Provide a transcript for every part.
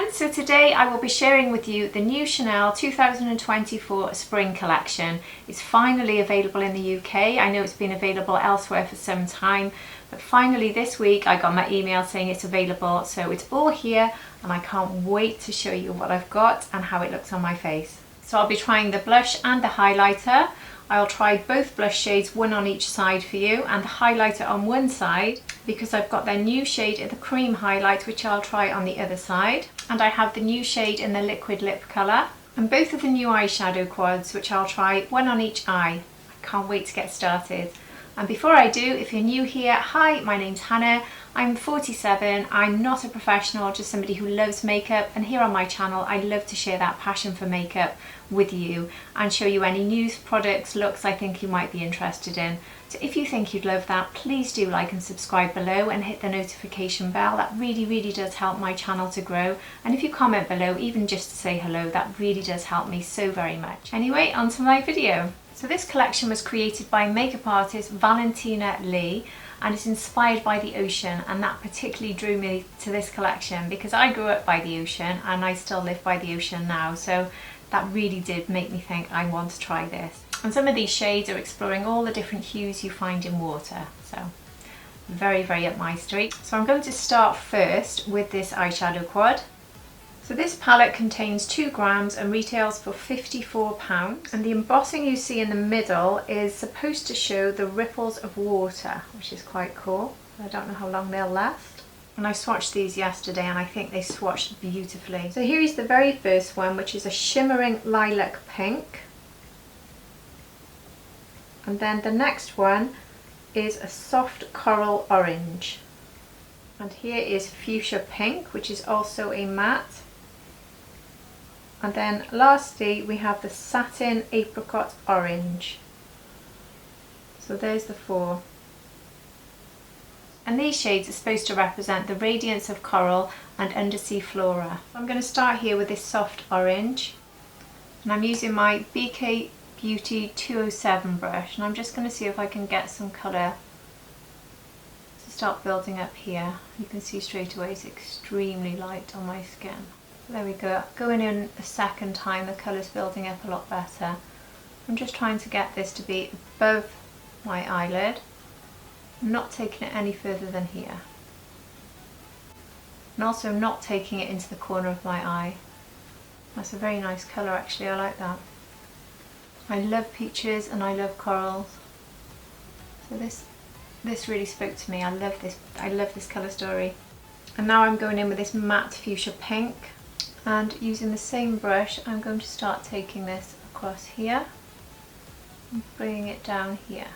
friends, so today I will be sharing with you the new Chanel 2024 spring collection. It's finally available in the UK. I know it's been available elsewhere for some time, but finally this week I got my email saying it's available, so it's all here and I can't wait to show you what I've got and how it looks on my face. So I'll be trying the blush and the highlighter. I'll try both blush shades, one on each side for you, and the highlighter on one side because I've got their new shade in the cream highlight, which I'll try on the other side. And I have the new shade in the liquid lip colour and both of the new eyeshadow quads, which I'll try one on each eye. I can't wait to get started. And before I do, if you're new here, hi, my name's Hannah. I'm 47, I'm not a professional, just somebody who loves makeup, and here on my channel I love to share that passion for makeup with you and show you any news, products, looks I think you might be interested in. So if you think you'd love that, please do like and subscribe below and hit the notification bell. That really does help my channel to grow. And if you comment below, even just to say hello, that really does help me so very much. Anyway, on to my video. So this collection was created by makeup artist Valentina Lee and it's inspired by the ocean, and that particularly drew me to this collection because I grew up by the ocean and I still live by the ocean now, so that really did make me think I want to try this. And some of these shades are exploring all the different hues you find in water, so very up my street. So I'm going to start first with this eyeshadow quad. So this palette contains 2 grams and retails for £54, and the embossing you see in the middle is supposed to show the ripples of water, which is quite cool. I don't know how long they'll last. And I swatched these yesterday and I think they swatched beautifully. So here is the very first one, which is a shimmering lilac pink. And then the next one is a soft coral orange. And here is fuchsia pink, which is also a matte. And then lastly we have the satin apricot orange. So there's the 4. And these shades are supposed to represent the radiance of coral and undersea flora. I'm going to start here with this soft orange, and I'm using my BK Beauty 207 brush, and I'm just going to see if I can get some colour to start building up here. You can see straight away it's extremely light on my skin. There we go. Going in a second time, the colour's building up a lot better. I'm just trying to get this to be above my eyelid. I'm not taking it any further than here. And also not taking it into the corner of my eye. That's a very nice colour actually, I like that. I love peaches and I love corals. So this really spoke to me. I love this colour story. And now I'm going in with this matte fuchsia pink. And using the same brush, I'm going to start taking this across here and bringing it down here,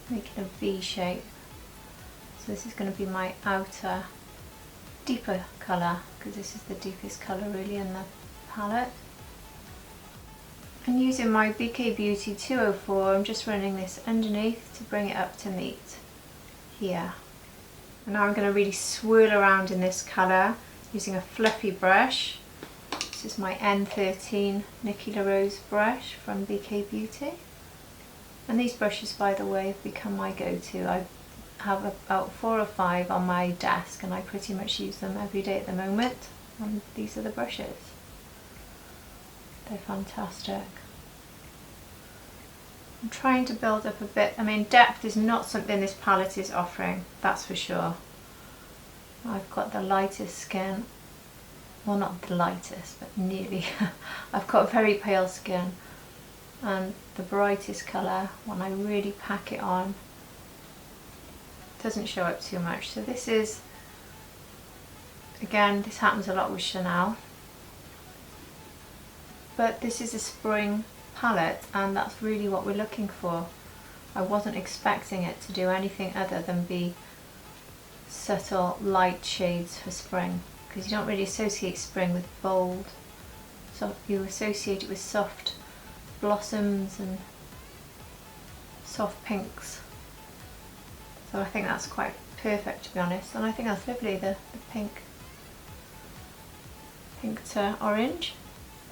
making a V shape. So this is going to be my outer deeper colour, because this is the deepest colour really in the palette. And using my BK Beauty 204, I'm just running this underneath to bring it up to meet here. And now I'm going to really swirl around in this colour using a fluffy brush. This is my N13 Nikki LaRose brush from BK Beauty. And these brushes, by the way, have become my go-to. I have about 4 or 5 on my desk and I pretty much use them every day at the moment. And these are the brushes. They're fantastic. I'm trying to build up a bit. I mean, depth is not something this palette is offering, that's for sure. I've got the lightest skin, well not the lightest, but nearly. I've got very pale skin and the brightest colour, when I really pack it on, doesn't show up too much. So this is, again, this happens a lot with Chanel, but this is a spring palette and that's really what we're looking for. I wasn't expecting it to do anything other than be subtle light shades for spring, because you don't really associate spring with bold, so you associate it with soft blossoms and soft pinks. So I think that's quite perfect, to be honest, and I think that's lovely, the pink to orange,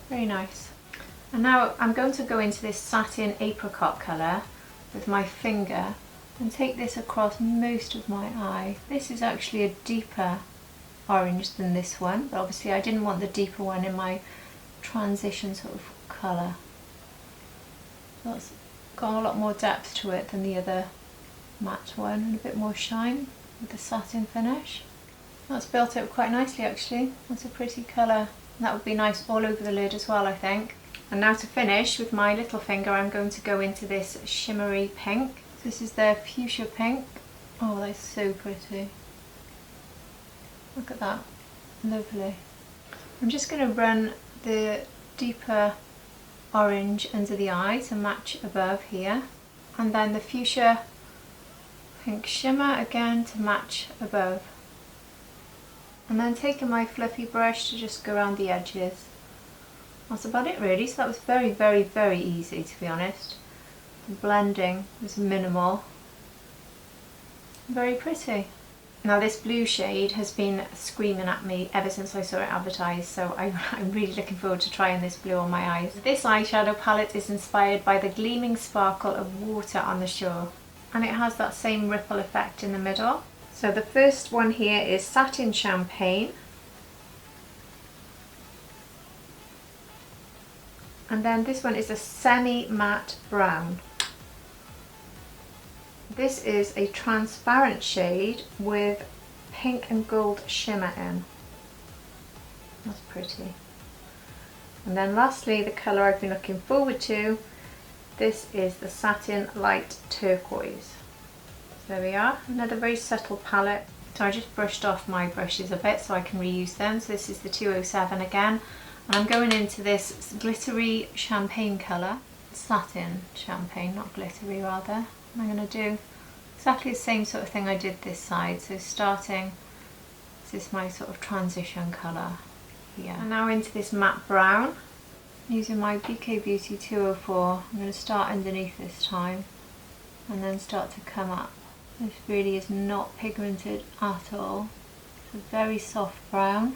very nice. And now I'm going to go into this satin apricot colour with my finger and take this across most of my eye. This is actually a deeper orange than this one, but obviously I didn't want the deeper one in my transition sort of colour. That's got a lot more depth to it than the other matte one, and a bit more shine with the satin finish. That's built up quite nicely actually. That's a pretty colour. That would be nice all over the lid as well, I think. And now to finish with my little finger, I'm going to go into this shimmery pink. This is their fuchsia pink. Oh, that's so pretty. Look at that, lovely. I'm just going to run the deeper orange under the eye to match above here, and then the fuchsia pink shimmer again to match above. And then taking my fluffy brush to just go around the edges. That's about it really, so that was very, very, very easy to be honest. The blending was minimal. Very pretty. Now this blue shade has been screaming at me ever since I saw it advertised, so I'm really looking forward to trying this blue on my eyes. This eyeshadow palette is inspired by the gleaming sparkle of water on the shore, and it has that same ripple effect in the middle. So the first one here is Satin Champagne, and then this one is a semi-matte brown. This is a transparent shade with pink and gold shimmer in. That's pretty. And then lastly, the colour I've been looking forward to, this is the Satin Light Turquoise. So there we are, another very subtle palette. So I just brushed off my brushes a bit so I can reuse them. So this is the 207 again, and I'm going into this glittery champagne colour. Satin champagne, not glittery rather. I'm going to do exactly the same sort of thing I did this side. So starting, this is my sort of transition colour here. And now into this matte brown. Using my BK Beauty 204, I'm going to start underneath this time and then start to come up. This really is not pigmented at all. It's a very soft brown.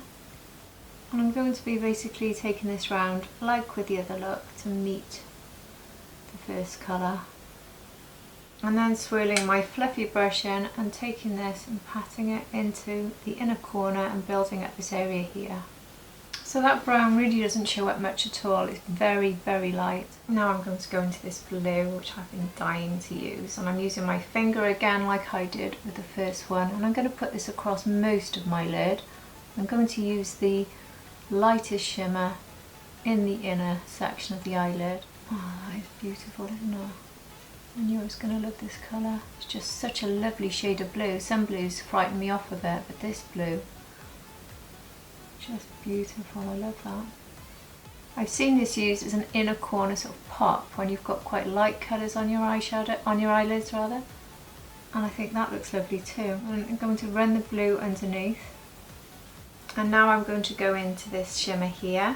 And I'm going to be basically taking this round, like with the other look, to meet the first colour. And then swirling my fluffy brush in and taking this and patting it into the inner corner and building up this area here. So that brown really doesn't show up much at all, it's very, very light. Now I'm going to go into this blue, which I've been dying to use, and I'm using my finger again like I did with the first one, and I'm going to put this across most of my lid. I'm going to use the lightest shimmer in the inner section of the eyelid. Oh, that is beautiful, isn't it? I knew I was going to love this colour. It's just such a lovely shade of blue. Some blues frighten me off a bit, but this blue, just beautiful. I love that. I've seen this used as an inner corner sort of pop when you've got quite light colours on your eyeshadow, on your eyelids rather. And I think that looks lovely too. I'm going to run the blue underneath. And now I'm going to go into this shimmer here.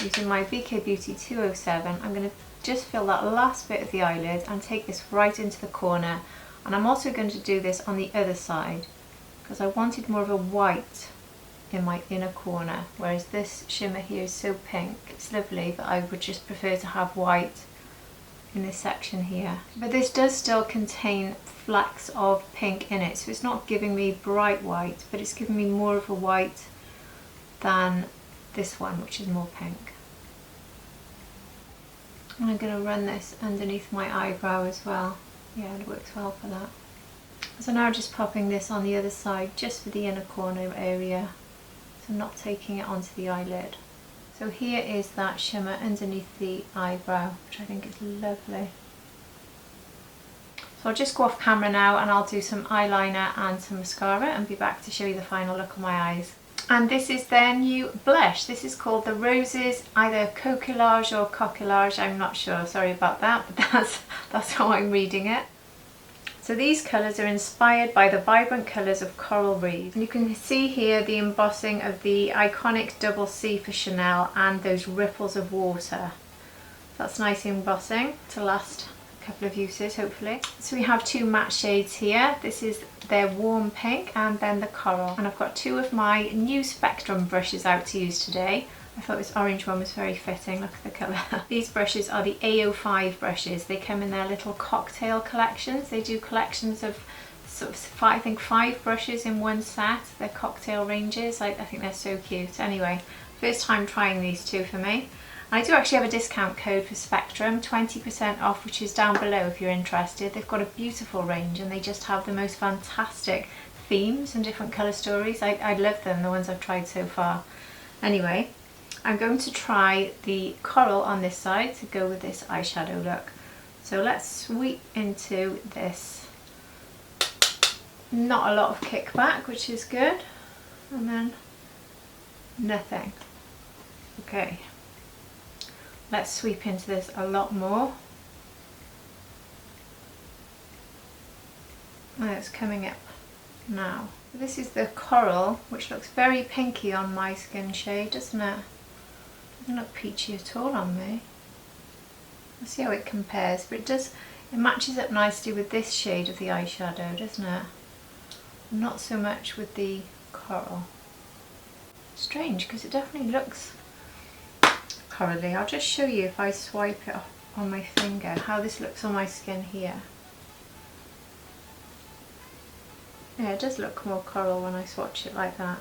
Using my BK Beauty 207, I'm going to just fill that last bit of the eyelid and take this right into the corner. And I'm also going to do this on the other side because I wanted more of a white in my inner corner, whereas this shimmer here is so pink. It's lovely, but I would just prefer to have white in this section here. But this does still contain flecks of pink in it, so it's not giving me bright white, but it's giving me more of a white than this one, which is more pink. And I'm going to run this underneath my eyebrow as well. Yeah, it works well for that. So now just popping this on the other side, just for the inner corner area, so not taking it onto the eyelid. So here is that shimmer underneath the eyebrow, which I think is lovely. So I'll just go off camera now and I'll do some eyeliner and some mascara and be back to show you the final look of my eyes. And this is their new blush. This is called the Roses, either Coquillage or Coquillage, I'm not sure, sorry about that, but that's how I'm reading it. So these colours are inspired by the vibrant colours of coral reef. And you can see here the embossing of the iconic double C for Chanel and those ripples of water. That's nice embossing to last a couple of uses, hopefully. So we have two matte shades here. This is their warm pink and then the coral. And I've got two of my new Spectrum brushes out to use today. I thought this orange one was very fitting, look at the colour. These brushes are the A05 brushes. They come in their little cocktail collections. They do collections of sort of I think 5 brushes in one set. They're cocktail ranges. I think they're so cute. Anyway, first time trying these two for me. I do actually have a discount code for Spectrum, 20% off, which is down below if you're interested. They've got a beautiful range and they just have the most fantastic themes and different colour stories. I love them, the ones I've tried so far. Anyway, I'm going to try the coral on this side to go with this eyeshadow look. So let's sweep into this. Not a lot of kickback, which is good. And then nothing. Okay. Let's sweep into this a lot more. Oh, it's coming up now. This is the coral, which looks very pinky on my skin shade, doesn't it? Doesn't look peachy at all on me. Let's see how it compares, but it matches up nicely with this shade of the eyeshadow, doesn't it? Not so much with the coral. Strange, because it definitely looks corally. I'll just show you if I swipe it on my finger how this looks on my skin here. Yeah, it does look more coral when I swatch it like that.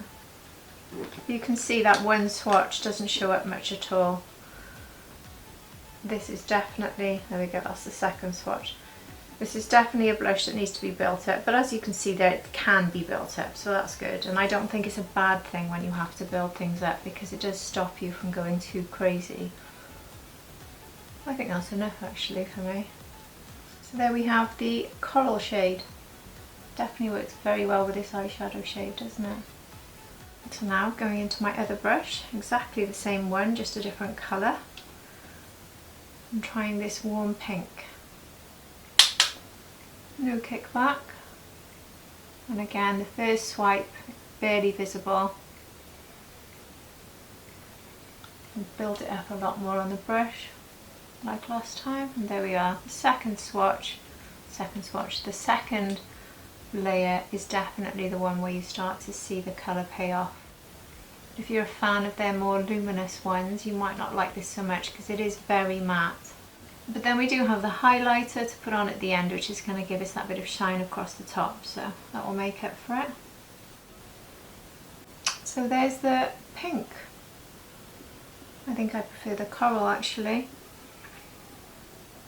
You can see that one swatch doesn't show up much at all. This is definitely, there we go, that's the second swatch. This is definitely a blush that needs to be built up, but as you can see there, it can be built up, so that's good. And I don't think it's a bad thing when you have to build things up, because it does stop you from going too crazy. I think that's enough actually for me. So there we have the coral shade. Definitely works very well with this eyeshadow shade, doesn't it? So now going into my other brush, exactly the same one, just a different colour. I'm trying this warm pink. No kickback. And again, the first swipe, barely visible. And build it up a lot more on the brush, like last time. And there we are, the second swatch. The second layer is definitely the one where you start to see the colour pay off. If you're a fan of their more luminous ones, you might not like this so much because it is very matte. But then we do have the highlighter to put on at the end, which is going to give us that bit of shine across the top, so that will make up for it. So there's the pink. I think I prefer the coral actually.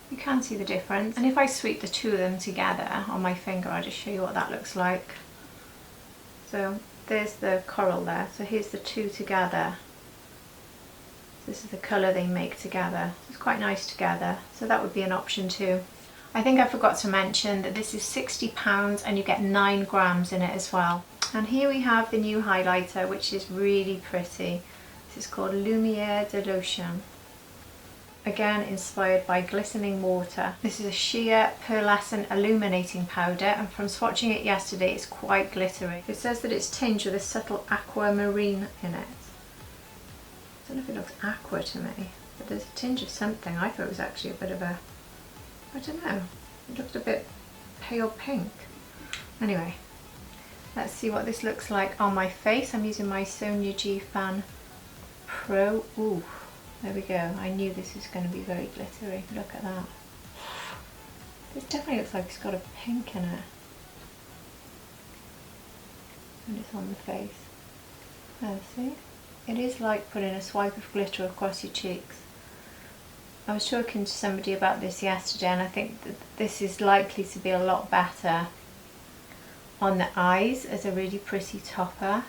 You can see the difference. And if I sweep the two of them together on my finger, I'll just show you what that looks like. So there's the coral there, so here's the two together. This is the colour they make together. It's quite nice together, so that would be an option too. I think I forgot to mention that this is £60 and you get 9 grams in it as well. And here we have the new highlighter, which is really pretty. This is called Lumiere de Lotion. Again, inspired by glistening water. This is a sheer pearlescent illuminating powder, and from swatching it yesterday, it's quite glittery. It says that it's tinged with a subtle aquamarine in it. I don't know if it looks aqua to me, but there's a tinge of something. I thought it was actually a bit of a, I don't know, it looked a bit pale pink. Anyway, let's see what this looks like on my face. I'm using my Sonia G Fan Pro. Ooh, there we go. I knew this was going to be very glittery. Look at that. This definitely looks like it's got a pink in it. And it's on the face. There, see? It is like putting a swipe of glitter across your cheeks. I was talking to somebody about this yesterday, and I think that this is likely to be a lot better on the eyes as a really pretty topper,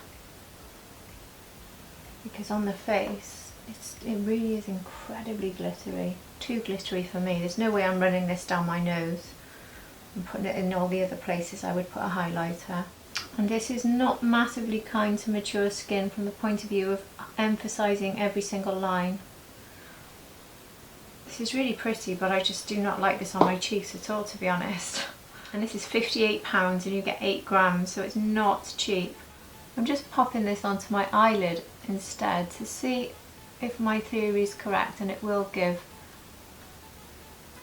because on the face it really is incredibly glittery. Too glittery for me. There's no way I'm running this down my nose and putting it in all the other places I would put a highlighter. And this is not massively kind to mature skin from the point of view of emphasising every single line. This is really pretty, but I just do not like this on my cheeks at all, to be honest. And this is £58 and you get 8 grams, so it's not cheap. I'm just popping this onto my eyelid instead to see if my theory is correct, and it will give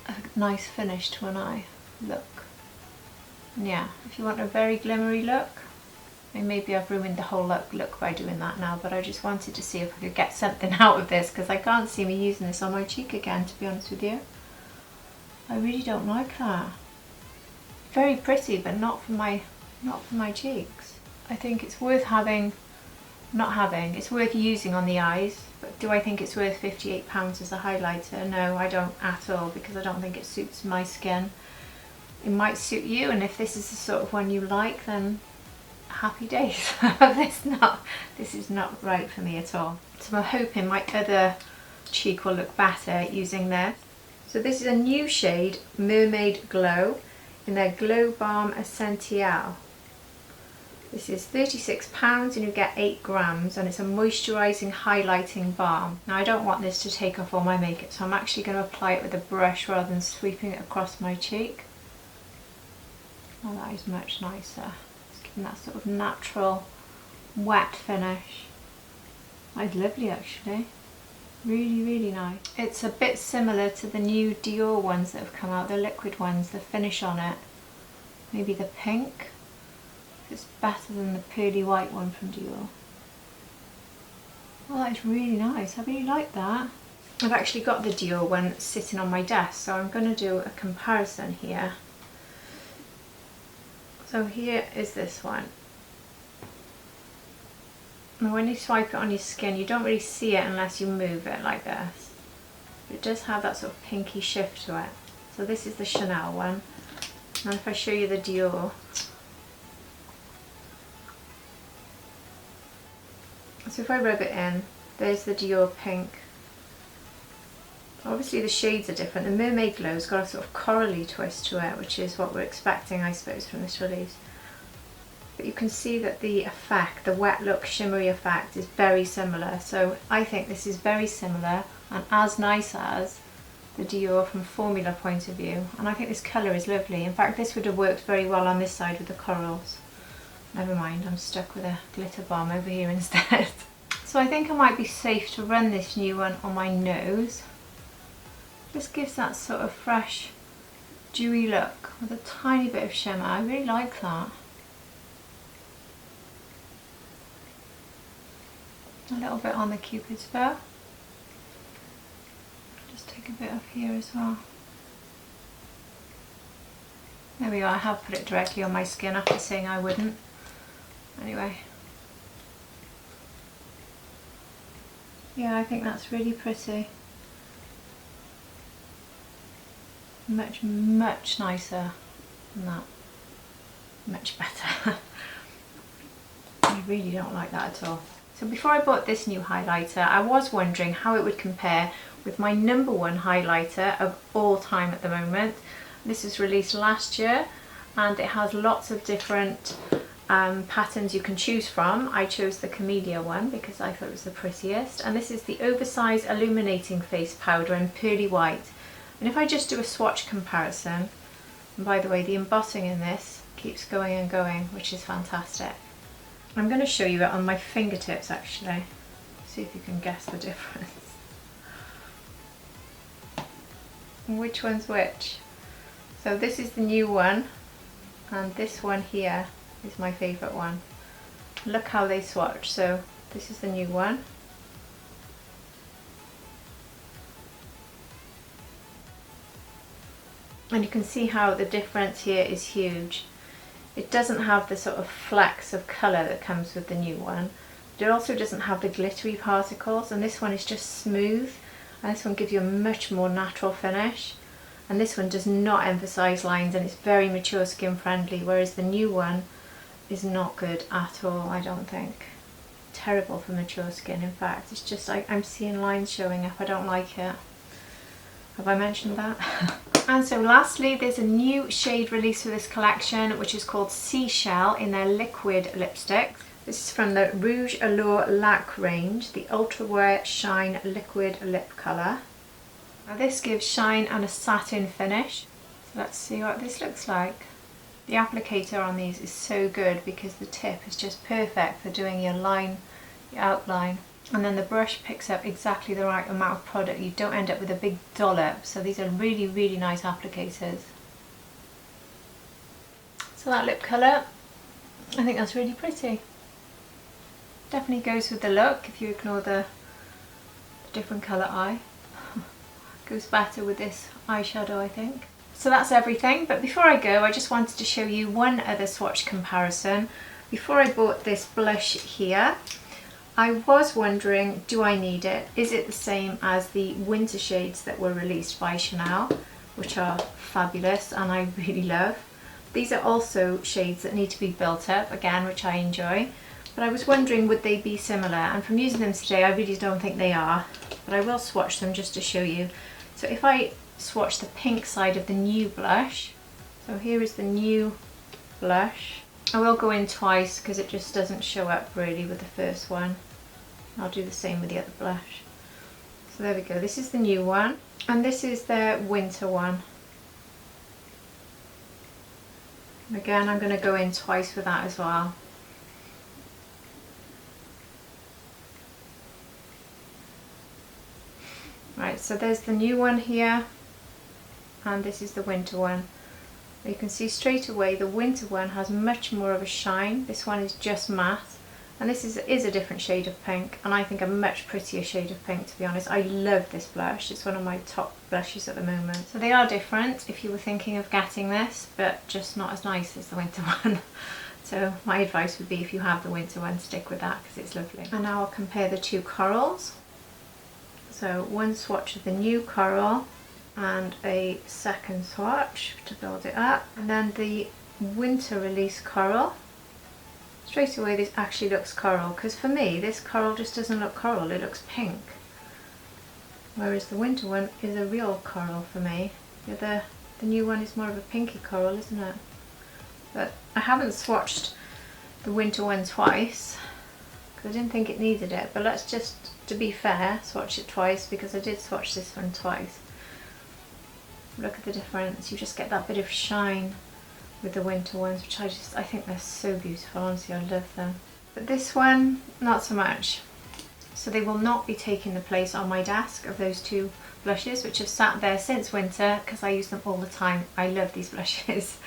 a nice finish to an eye look. And yeah, if you want a very glimmery look, and maybe I've ruined the whole look by doing that now, but I just wanted to see if I could get something out of this, because I can't see me using this on my cheek again, to be honest with you. I really don't like that. very pretty, but not for my cheeks. I think it's worth it's worth using on the eyes, but do I think it's worth £58 as a highlighter? No, I don't at all, because I don't think it suits my skin. It might suit you, and if this is the sort of one you like, then happy days. This is not right for me at all. So I'm hoping my other cheek will look better using this. So this is a new shade, Mermaid Glow, in their Glow Balm Essentiel. This is £36 and you get 8 grams, and it's a moisturising highlighting balm. Now I don't want this to take off all my makeup, so I'm actually going to apply it with a brush rather than sweeping it across my cheek. Oh, that is much nicer. It's giving that sort of natural wet finish. That's lovely actually. Really, really nice. It's a bit similar to the new Dior ones that have come out, the liquid ones, the finish on it. Maybe the pink. It's better than the pearly white one from Dior. Oh, that is really nice. I really like that. I've actually got the Dior one sitting on my desk, so I'm going to do a comparison here. So here is this one. And when you swipe it on your skin, you don't really see it unless you move it like this. But it does have that sort of pinky shift to it. So this is the Chanel one. And if I show you the Dior, so if I rub it in, there's the Dior pink. Obviously the shades are different. The Mermaid Glow's got a sort of corally twist to it, which is what we're expecting, I suppose, from this release. But you can see that the effect, the wet look shimmery effect, is very similar. So I think this is very similar and as nice as the Dior from formula point of view. And I think this colour is lovely. In fact, this would have worked very well on this side with the corals. Never mind, I'm stuck with a glitter balm over here instead. So I think I might be safe to run this new one on my nose. Just gives that sort of fresh, dewy look with a tiny bit of shimmer. I really like that. A little bit on the Cupid's bow. Just take a bit off here as well. There we go, I have put it directly on my skin after saying I wouldn't. Anyway. Yeah, I think that's really pretty. Much, much nicer than that. Much better. I really don't like that at all. So before I bought this new highlighter, I was wondering how it would compare with my #1 highlighter of all time at the moment. This was released last year and it has lots of different patterns you can choose from. I chose the Camellia one because I thought it was the prettiest, and this is the Oversized Illuminating Face Powder in Pearly White. And if I just do a swatch comparison, and by the way, the embossing in this keeps going and going, which is fantastic. I'm going to show you it on my fingertips actually, see if you can guess the difference. Which one's which? So this is the new one, and this one here is my favourite one. Look how they swatch. So this is the new one. And you can see how the difference here is huge. It doesn't have the sort of flecks of colour that comes with the new one. But it also doesn't have the glittery particles, and this one is just smooth, and this one gives you a much more natural finish. And this one does not emphasise lines, and it's very mature skin friendly, whereas the new one is not good at all, I don't think. Terrible for mature skin, in fact. It's just like I'm seeing lines showing up. I don't like it. Have I mentioned that? And so lastly, there's a new shade released for this collection, which is called Seashell in their liquid lipstick. This is from the Rouge Allure LAQUE range, the ULTRAWEAR Shine Liquid Lip Colour. Now this gives shine and a satin finish. So let's see what this looks like. The applicator on these is so good because the tip is just perfect for doing your line, your outline. And then the brush picks up exactly the right amount of product. You don't end up with a big dollop. So these are really, really nice applicators. So that lip colour, I think that's really pretty. Definitely goes with the look if you ignore the different colour eye. Goes better with this eyeshadow, I think. So that's everything, but before I go I just wanted to show you one other swatch comparison. Before I bought this blush here, I was wondering, do I need it? Is it the same as the winter shades that were released by Chanel, which are fabulous and I really love. These are also shades that need to be built up, again, which I enjoy. But I was wondering, would they be similar? And from using them today, I really don't think they are. But I will swatch them just to show you. So if I swatch the pink side of the new blush, so here is the new blush. I will go in twice because it just doesn't show up really with the first one. I'll do the same with the other blush. So there we go, this is the new one. And this is the winter one. Again, I'm going to go in twice with that as well. Right, so there's the new one here, and this is the winter one. You can see straight away the winter one has much more of a shine. This one is just matte, and this is a different shade of pink, and I think a much prettier shade of pink, to be honest. I love this blush. It's one of my top blushes at the moment. So they are different if you were thinking of getting this, but just not as nice as the winter one. So my advice would be, if you have the winter one, stick with that because it's lovely. And now I'll compare the two corals. So one swatch of the new coral and a second swatch to build it up, and then the winter release coral. Straight away this actually looks coral, because for me this coral just doesn't look coral, it looks pink, whereas the winter one is a real coral for me. The new one is more of a pinky coral, isn't it? But I haven't swatched the winter one twice because I didn't think it needed it, but let's just, to be fair, swatch it twice because I did swatch this one twice. Look at the difference, you just get that bit of shine with the winter ones, which I think they're so beautiful, honestly, I love them. But this one, not so much. So they will not be taking the place on my desk of those two blushes, which have sat there since winter because I use them all the time. I love these blushes.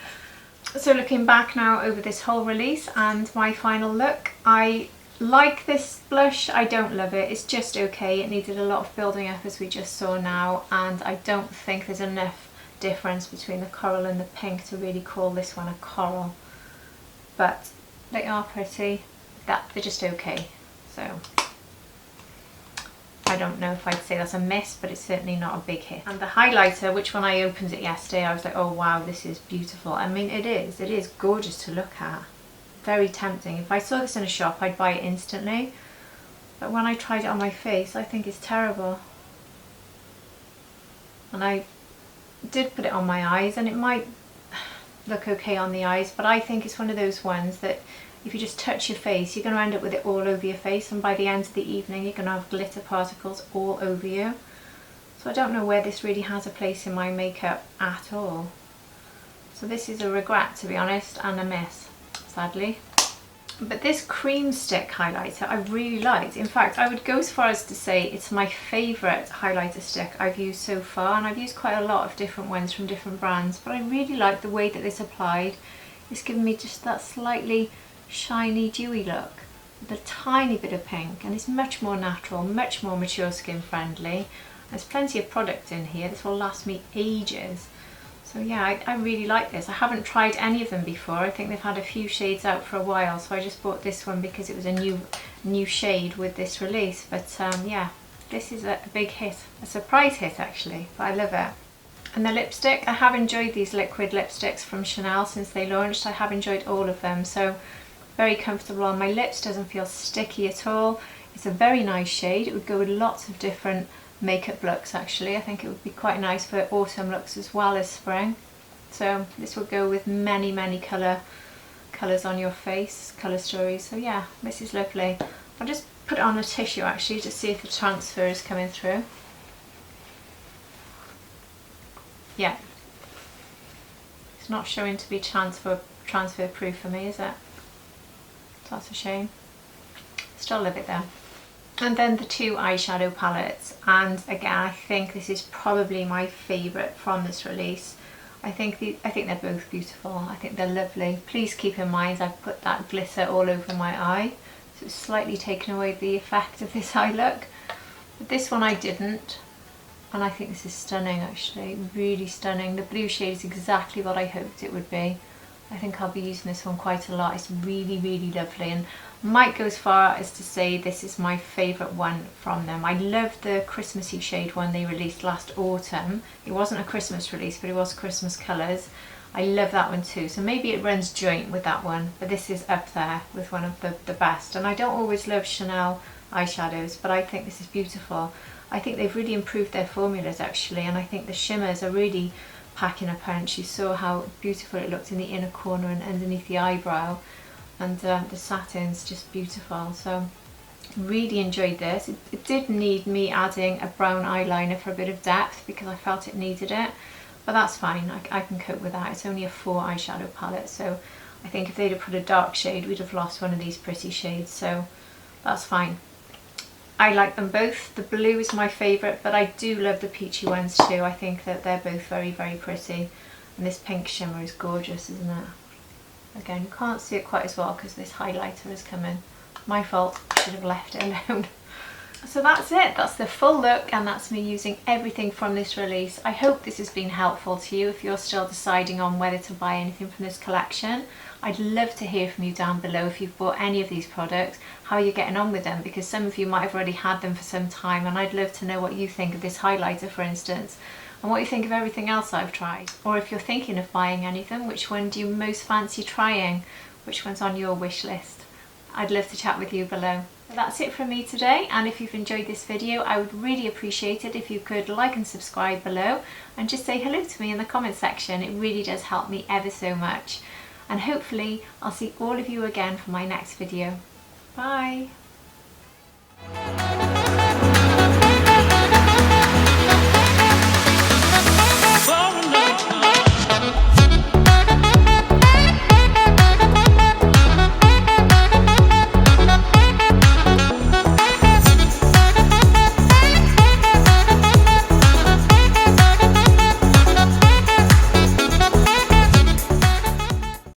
So looking back now over this whole release and my final look, I like this blush. I don't love it, it's just okay. It needed a lot of building up, as we just saw now, and I don't think there's enough difference between the coral and the pink to really call this one a coral. But they are pretty, they're just okay. So I don't know if I'd say that's a miss, but it's certainly not a big hit. And the highlighter, which when I opened it yesterday I was like, oh wow, this is beautiful. I mean, it is gorgeous to look at. Very tempting. If I saw this in a shop I'd buy it instantly, but when I tried it on my face I think it's terrible. And I did put it on my eyes and it might look okay on the eyes, but I think it's one of those ones that if you just touch your face you're going to end up with it all over your face, and by the end of the evening you're going to have glitter particles all over you. So I don't know where this really has a place in my makeup at all. So this is a regret, to be honest, and a miss, sadly. But this cream stick highlighter I really liked. In fact, I would go as far as to say it's my favourite highlighter stick I've used so far, and I've used quite a lot of different ones from different brands, but I really like the way that this applied. It's given me just that slightly shiny, dewy look with a tiny bit of pink, and it's much more natural, much more mature skin friendly. There's plenty of product in here, this will last me ages. So yeah, I really like this. I haven't tried any of them before. I think they've had a few shades out for a while, so I just bought this one because it was a new shade with this release. But yeah, this is a big hit, a surprise hit actually, but I love it. And the lipstick, I have enjoyed these liquid lipsticks from Chanel since they launched. I have enjoyed all of them, so very comfortable on my lips, doesn't feel sticky at all. It's a very nice shade. It would go with lots of different makeup looks actually. I think it would be quite nice for autumn looks as well as spring. So this will go with many colours on your face, colour stories. So yeah, this is lovely. I'll just put it on a tissue actually to see if the transfer is coming through. Yeah, it's not showing to be transfer proof for me, is it? That's a shame. Still love it though. And then the two eyeshadow palettes, and again I think this is probably my favourite from this release. I think they're both beautiful. I think they're lovely. Please keep in mind I've put that glitter all over my eye, so it's slightly taken away the effect of this eye look. But this one I didn't. And I think this is stunning actually, really stunning. The blue shade is exactly what I hoped it would be. I think I'll be using this one quite a lot. It's really, really lovely, and might go as far as to say this is my favourite one from them. I love the Christmassy shade one they released last autumn. It wasn't a Christmas release, but it was Christmas colours. I love that one too, so maybe it runs joint with that one, but this is up there with one of the best. And I don't always love Chanel eyeshadows, but I think this is beautiful. I think they've really improved their formulas actually, and I think the shimmers are really packing a punch. You saw how beautiful it looked in the inner corner and underneath the eyebrow, and the satin's just beautiful. So really enjoyed this. It did need me adding a brown eyeliner for a bit of depth because I felt it needed it, but that's fine. I can cope with that. It's only a 4 eyeshadow palette, so I think if they'd have put a dark shade we'd have lost one of these pretty shades, so that's fine. I like them both. The blue is my favourite, but I do love the peachy ones too. I think that they're both very, very pretty. And this pink shimmer is gorgeous, isn't it? Again, you can't see it quite as well because this highlighter has come in. My fault, I should have left it alone. So that's it, that's the full look, and that's me using everything from this release. I hope this has been helpful to you if you're still deciding on whether to buy anything from this collection. I'd love to hear from you down below if you've bought any of these products, how you're getting on with them, because some of you might have already had them for some time, and I'd love to know what you think of this highlighter, for instance, and what you think of everything else I've tried. Or if you're thinking of buying any of them, which one do you most fancy trying? Which one's on your wish list? I'd love to chat with you below. That's it from me today, and if you've enjoyed this video I would really appreciate it if you could like and subscribe below and just say hello to me in the comment section. It really does help me ever so much, and hopefully I'll see all of you again for my next video. Bye!